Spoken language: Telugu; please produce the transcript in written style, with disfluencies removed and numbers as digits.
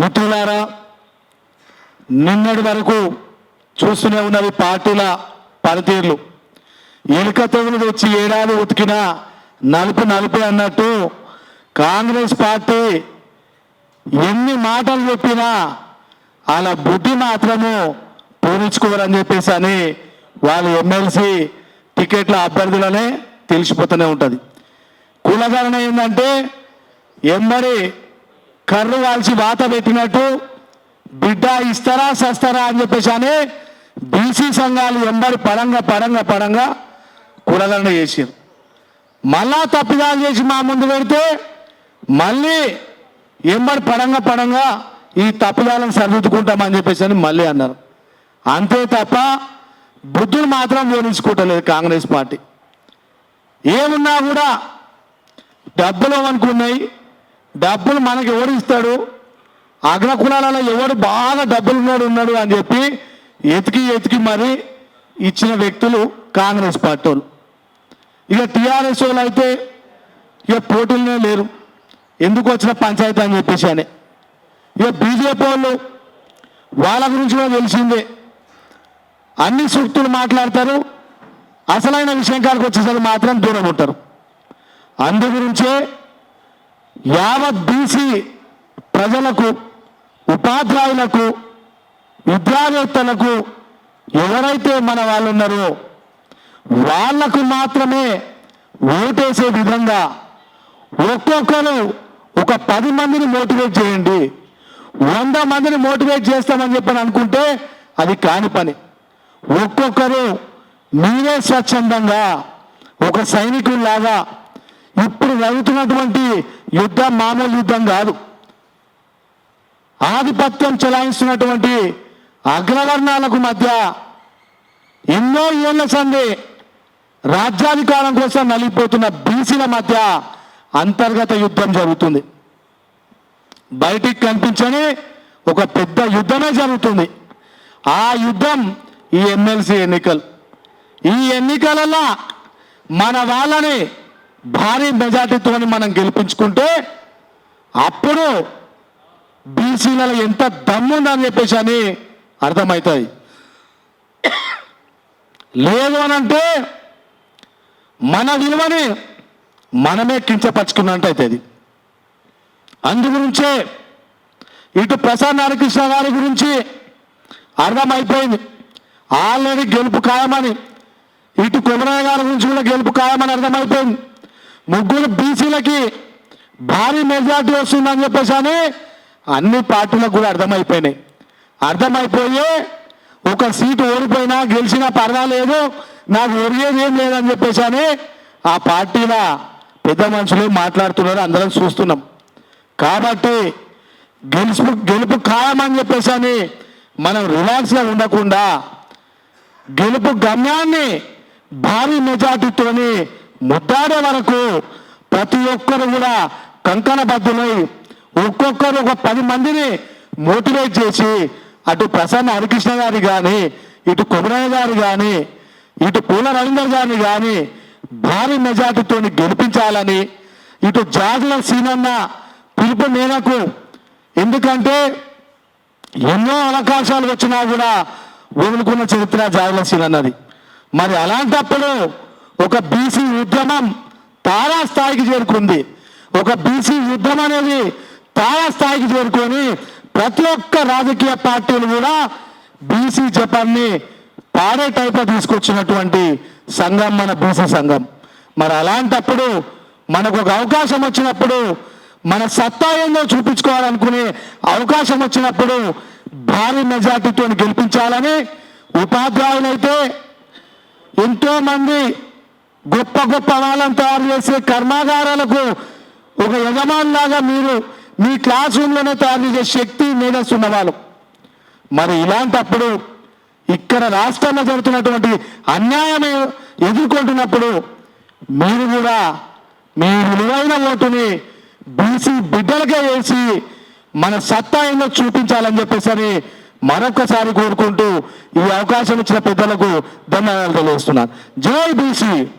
మిత్రులారా, నిన్నటి వరకు చూస్తూనే ఉన్నది పార్టీల పనితీరులు. ఎలుక తెగులు తెచ్చి ఏడాది ఉతికిన నలుపు నలుపే అన్నట్టు కాంగ్రెస్ పార్టీ ఎన్ని మాటలు చెప్పినా అలా బుద్ధి మాత్రము పూరించుకోవాలని చెప్పేసి అని వాళ్ళ ఎమ్మెల్సీ టికెట్ల అభ్యర్థులనే తెలిసిపోతూనే ఉంటుంది. కులగణన ఏంటంటే ఎంబడి కర్రు వాల్చి వాత పెట్టినట్టు బిడ్డ ఇస్తారా సస్తారా అని చెప్పేసి అని బీసీ సంఘాలు ఎంబడి పడంగా కులగణన చేసారు. మళ్ళా తప్పిదాలు చేసి మా ముందు పెడితే మళ్ళీ ఎంబడి పడంగా ఈ తప్పిదాలను సరిదిద్దుకుంటామని చెప్పేసి అని మళ్ళీ అన్నారు. అంతే తప్ప బుద్ధులు మాత్రం వివరించుకుంటలేదు కాంగ్రెస్ పార్టీ. ఏమున్నా కూడా డబ్బులు అనుకున్నాయి, డబ్బులు మనకి ఎవడు ఇస్తాడు, అగ్రకులాలలో ఎవడు బాగా డబ్బులు ఉన్నాడు అని చెప్పి ఎతికి మరి ఇచ్చిన వ్యక్తులు కాంగ్రెస్ పార్టీ వాళ్ళు. ఇక టీఆర్ఎస్ వాళ్ళు అయితే ఇక పోటీలనే లేరు, ఎందుకు వచ్చిన పంచాయతీ అని చెప్పేసి అని. ఇక బీజేపీ వాళ్ళు వాళ్ళ గురించి కూడా తెలిసిందే, అన్ని సూక్తులు మాట్లాడతారు, అసలైన విషయం కాడికి వచ్చేసరికి మాత్రం దూరం ఉంటారు. అందు గురించే యావత్ బీసీ ప్రజలకు, ఉపాధ్యాయులకు, విద్యావేత్తలకు ఎవరైతే మన వాళ్ళు ఉన్నారో వాళ్లకు మాత్రమే ఓటేసే విధంగా ఒక్కొక్కరు ఒక 10 మందిని మోటివేట్ చేయండి. 100 మందిని మోటివేట్ చేస్తామని చెప్పని అనుకుంటే అది కాని పని. ఒక్కొక్కరు మీరే స్వచ్ఛందంగా ఒక సైనికుల్లాగా, ఇప్పుడు జరుగుతున్నటువంటి యుద్ధం మామూలు యుద్ధం కాదు, ఆధిపత్యం చెలాయిస్తున్నటువంటి అగ్రవర్ణాలకు మధ్య ఎన్నో ఏళ్ల సంది రాజ్యాధికారం కోసం నలిగిపోతున్న బీసీల మధ్య అంతర్గత యుద్ధం జరుగుతుంది. బయటికి కనిపించని ఒక పెద్ద యుద్ధమే జరుగుతుంది. ఆ యుద్ధం ఈ ఎమ్మెల్సీ ఎన్నికలు. ఈ ఎన్నికలలో మన వాళ్ళని భారీ మెజార్టీతో మనం గెలిపించుకుంటే అప్పుడు బీసీలలో ఎంత దమ్ముందని చెప్పేసి అని అర్థమవుతుంది. లేదు అనంటే మన విలువని మనమే కించపరుచుకున్నట్టు అవుతుంది. అందుగురించే ఇటు ప్రసాద్ హరికృష్ణ గారి గురించి అర్థమైపోయింది, ఆల్రెడీ గెలుపు ఖాయమని. ఇటు కొమరయ్య గారి గురించి కూడా గెలుపు ఖాయమని అర్థమైపోయింది. ముగ్గురు బీసీలకి భారీ మెజార్టీ వస్తుందని చెప్పేసి అని అన్ని పార్టీలకు కూడా అర్థమైపోయినాయి. అర్థమైపోయి ఒక సీటు ఓడిపోయినా గెలిచినా పర్వాలేదు, నాకు ఒరిగేది ఏం లేదని చెప్పేసి అని ఆ పార్టీల పెద్ద మనుషులు మాట్లాడుతున్నారు, అందరం చూస్తున్నాం. కాబట్టి గెలుపు ఖాయమని చెప్పేసి అని మనం రిలాక్స్గా ఉండకుండా గెలుపు గమ్యాన్ని భారీ మెజార్టీతోని ముద్దాడే వరకు ప్రతి ఒక్కరు కూడా కంకణబద్ధులై ఒక్కొక్కరు ఒక 10 మందిని మోటివేట్ చేసి అటు ప్రసన్న హరికృష్ణ గారి కానీ, ఇటు కొమరయ్య గారు కానీ, ఇటు పూల రవీందర్ గారిని కానీ భారీ మెజార్టీతో గెలిపించాలని, ఇటు జాగుల సీనన్న పిలుపు మేరకు, ఎందుకంటే ఎన్నో అవకాశాలు వచ్చినా కూడా వదులుకున్న చరిత్ర జాగుల సీనన్నది. మరి అలాంటప్పుడు ఒక బీసీ ఉద్యమం తారాస్థాయికి చేరుకుంది. ఒక బీసీ యుద్ధం అనేది తారాస్థాయికి చేరుకొని ప్రతి ఒక్క రాజకీయ పార్టీలు కూడా బీసీ జపాన్ని పాడే టైప్లో తీసుకొచ్చినటువంటి సంఘం మన బీసీ సంఘం. మరి అలాంటప్పుడు మనకు ఒక అవకాశం వచ్చినప్పుడు, మన సత్తా ఏందో చూపించుకోవాలనుకునే అవకాశం వచ్చినప్పుడు భారీ మెజార్టీతో గెలిపించాలని ఉపాధ్యాయులైతే ఎంతో మంది గొప్ప వాళ్ళని తయారు చేసే కర్మాగారాలకు ఒక యజమానిలాగా మీరు మీ క్లాస్ రూమ్లోనే తయారు చేసే శక్తి మేధస్సు ఉన్నవాళ్ళు. మరి ఇలాంటప్పుడు ఇక్కడ రాష్ట్రంలో జరుగుతున్నటువంటి అన్యాయం ఎదుర్కొంటున్నప్పుడు మీరు కూడా మీ విలువైన ఓటుని బీసీ బిడ్డలకే వేసి మన సత్తా ఏందో చూపించాలని చెప్పేసి మరొకసారి కోరుకుంటూ ఈ అవకాశం ఇచ్చిన పెద్దలకు ధన్యవాదాలు తెలియజేస్తున్నాను. జై బీసీ.